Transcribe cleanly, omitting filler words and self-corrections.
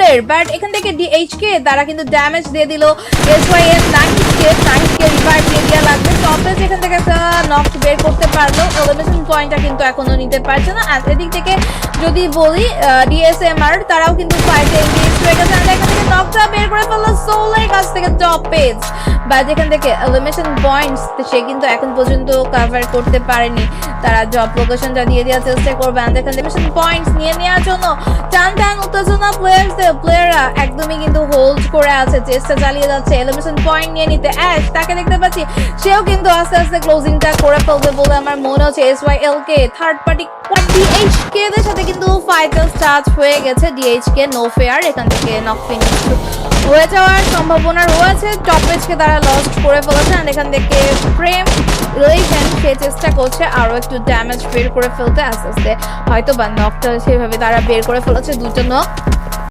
Player, but এখান থেকে ডিএইচকে তারা কিন্তু ড্যামেজ দিয়ে দিল এসওয়াইএল নাইনকে রিভাইভ দিয়ে দেওয়া লাগবে। টপেজ এখান থেকে একটা নক বের করতে পারলো, এলিমিনেশন পয়েন্টটা কিন্তু এখনো নিতে পারছে না। আর এদিক থেকে যদি বলি ডিএসএমআর তারাও কিন্তু ফাইটে এনগেজ হয়ে গেছে, আর এখান থেকে নকটা বের করে ফেললো সোলের কাছ থেকে টপেজ, বাট এখান থেকে এলিমিনেশন পয়েন্টস সে কিন্তু এখন পর্যন্ত কভার করতে পারেনি। তারা জব লোকেশনটা দিয়ে দেওয়ার চেষ্টা করবে, আর এখান থেকে পয়েন্টস নিয়ে নেওয়ার জন্য টান টান উত্তেজনা প্লেয়াররা একদমই কিন্তু হোল্ড করে আছে, চেষ্টা চালিয়ে যাচ্ছে এলিমিনেশন পয়েন্ট নিয়ে নিতে। অ্যাশ তাকে দেখতে পাচ্ছি, সেও কিন্তু আস্তে আস্তে ক্লোজিংটা করে ফেলবে বলে আমার মনে হচ্ছে। এসওয়াইএল কে থার্ড পার্টি ডিএইচকে এর সাথে কিন্তু ফাইটাল স্টার্ট হয়ে গেছে। ডিএইচকে নো ফেয়ার, এখান থেকে নক ফিনিশ হয়ে যাওয়ার সম্ভাবনা রয়েছে। টপেজকে তারা লস্ট করে ফেলেছে, আর এখান থেকে প্রেম রিলেশন সে চেষ্টা করছে আরো একটু ড্যামেজ বের করে ফেলতে আস্তে আস্তে, হয়তো বা নকটা সেভাবে তারা বের করে ফেলেছে, দুটো নক।